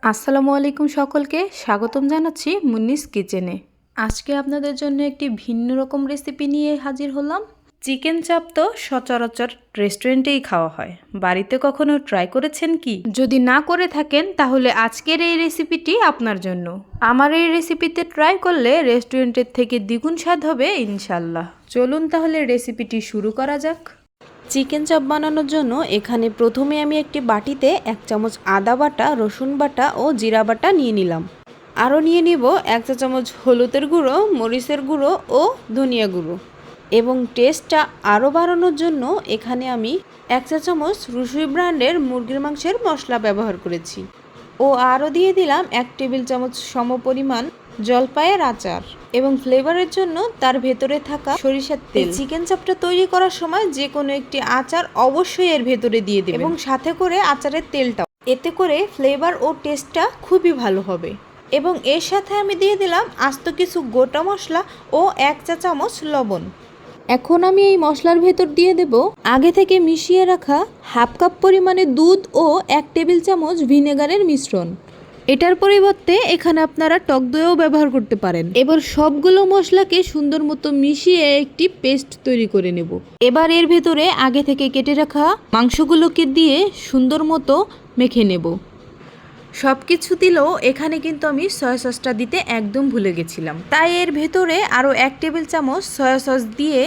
আসসালামু আলাইকুম, সকলকে স্বাগতম জানাচ্ছি মুন্নিস কিচেনে। আজকে আপনাদের জন্য একটি ভিন্ন রকম রেসিপি নিয়ে হাজির হলাম। চিকেন চাপ তো সচরাচর রেস্টুরেন্টেই খাওয়া হয়, বাড়িতে কখনো ট্রাই করেছেন কি? যদি না করে থাকেন তাহলে আজকের এই রেসিপিটি আপনার জন্য। আমার এই রেসিপিতে ট্রাই করলে রেস্টুরেন্টের থেকে দ্বিগুণ স্বাদ হবে ইনশাল্লাহ। চলুন তাহলে রেসিপিটি শুরু করা যাক। চিকেন চাপ বানানোর জন্য এখানে প্রথমে আমি একটি বাটিতে 1 চামচ আদা বাটা, রসুন বাটা ও জিরা বাটা নিয়ে নিলাম। আরও নিয়ে নিব 1 চা চামচ হলুদের গুঁড়ো, মরিচের গুঁড়ো ও ধনিয়া গুঁড়ো। এবং টেস্টটা আরও বাড়ানোর জন্য এখানে আমি 1 চা চামচ রুসুই ব্র্যান্ডের মুরগির মাংসের মশলা ব্যবহার করেছি। ও আরও দিয়ে দিলাম 1 টেবিল চামচ সমপরিমাণ জলপাইয়ের আচার এবং ফ্লেভারের জন্য তার ভেতরে থাকা সরিষার তেল। চিকেন চাপটা তৈরি করার সময় যে কোনো একটি আচার অবশ্যই এর ভেতরে দিয়ে দেবেন এবং সাথে করে আচারের তেলটাও, এতে করে ফ্লেভার ও টেস্টটা খুবই ভালো হবে। এবং এর সাথে আমি দিয়ে দিলাম আস্ত কিছু গোটা মশলা ও 1 চা চামচ লবণ। এখন আমি এই মশলার ভেতর দিয়ে দেব আগে থেকে মিশিয়ে রাখা হাফ কাপ পরিমাণে দুধ ও 1 টেবিল চামচ ভিনেগারের মিশ্রণ। এটার পরিবর্তে এখানে আপনারা টক দইও ব্যবহার করতে পারেন। এবার সবগুলো মশলাকে সুন্দর মতো মিশিয়ে একটি পেস্ট তৈরি করে নেব। এবার এর ভেতরে আগে থেকে কেটে রাখা মাংসগুলোকে দিয়ে সুন্দর মতো মেখে নেব। সব কিছু দিলেও এখানে কিন্তু আমি সয়া সসটা দিতে একদম ভুলে গেছিলাম, তাই এর ভেতরে আরও 1 টেবিল চামচ সয়া সস দিয়ে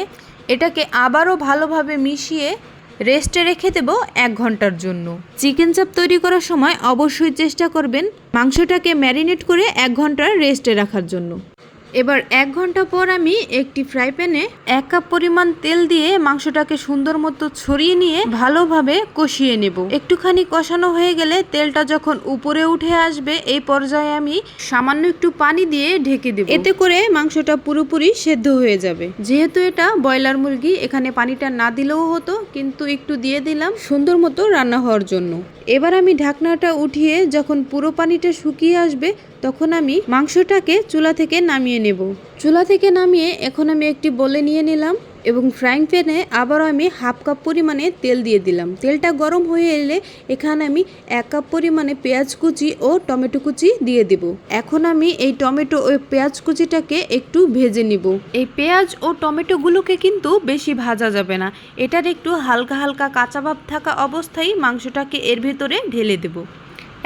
এটাকে আবারও ভালোভাবে মিশিয়ে রেস্টে রেখে দেব 1 ঘন্টার জন্য। চিকেন চাপ তৈরি করার সময় অবশ্যই চেষ্টা করবেন মাংসটাকে ম্যারিনেট করে 1 ঘন্টা রেস্টে রাখার জন্য। এবার 1 ঘন্টা পর আমি একটি ফ্রাই প্যানে 1 কাপ পরিমাণ তেল দিয়ে মাংসটাকে সুন্দর মতো ছড়িয়ে নিয়ে ভালোভাবে কষিয়ে নেব। একটুখানি কষানো হয়ে গেলে তেলটা যখন উপরে উঠে আসবে, এই পর্যায়ে আমি সামান্য একটু পানি দিয়ে ঢেকে দেব। এতে করে মাংসটা পুরোপুরি সেদ্ধ হয়ে যাবে। যেহেতু এটা ব্রয়লার মুরগি, এখানে পানিটা না দিলেও হতো, কিন্তু একটু দিয়ে দিলাম সুন্দর মতো রান্না হওয়ার জন্য। এবার আমি ঢাকনাটা উঠিয়ে যখন পুরো পানিটা শুকিয়ে আসবে তখন আমি মাংসটাকে চুলা থেকে নামিয়ে নেব। চুলা থেকে নামিয়ে এখন আমি একটি বলে নিয়ে নিলাম এবং ফ্রাইং প্যানে আবারও আমি হাফ কাপ পরিমাণে তেল দিয়ে দিলাম। তেলটা গরম হয়ে এলে এখানে আমি 1 কাপ পরিমাণে পেঁয়াজ কুচি ও টমেটো কুচি দিয়ে দেব। এখন আমি এই টমেটো ও পেঁয়াজ কুচিটাকে একটু ভেজে নিব। এই পেঁয়াজ ও টমেটোগুলোকে কিন্তু বেশি ভাজা যাবে না, এটার একটু হালকা হালকা কাঁচা ভাব থাকা অবস্থায় মাংসটাকে এর ভেতরে ঢেলে দেব।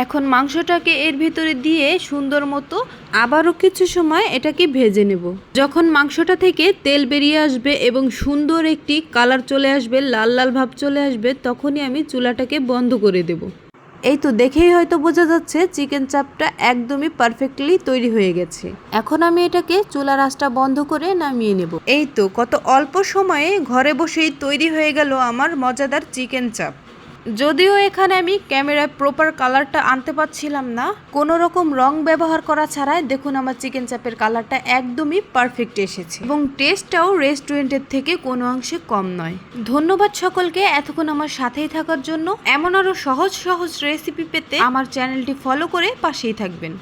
এখন মাংসটাকে এর ভিতরে দিয়ে সুন্দর মতো আবারও কিছু সময় এটাকে ভেজে নেব। যখন মাংসটা থেকে তেল বেরিয়ে আসবে এবং সুন্দর একটি কালার চলে আসবে, লাল লাল ভাব চলে আসবে, তখনই আমি চুলাটাকে বন্ধ করে দেব। এই তো দেখেই হয়তো বোঝা যাচ্ছে চিকেন চাপটা একদমই পারফেক্টলি তৈরি হয়ে গেছে। এখন আমি এটাকে চুলার আঁচটা বন্ধ করে নামিয়ে নেব। এই তো কত অল্প সময়ে ঘরে বসেই তৈরি হয়ে গেল আমার মজাদার চিকেন চাপ। যদিও এখানে আমি ক্যামেরায় প্রপার কালারটা আনতে পারছিলাম না, কোনো রকম রং ব্যবহার করা ছাড়াই দেখুন আমার চিকেন চাপের কালারটা একদমই পারফেক্ট এসেছে এবং টেস্টটাও রেস্টুরেন্টের থেকে কোনো অংশে কম নয়। ধন্যবাদ সকলকে এতক্ষণ আমার সাথেই থাকার জন্য। এমন আরও সহজ সহজ রেসিপি পেতে আমার চ্যানেলটি ফলো করে পাশেই থাকবেন।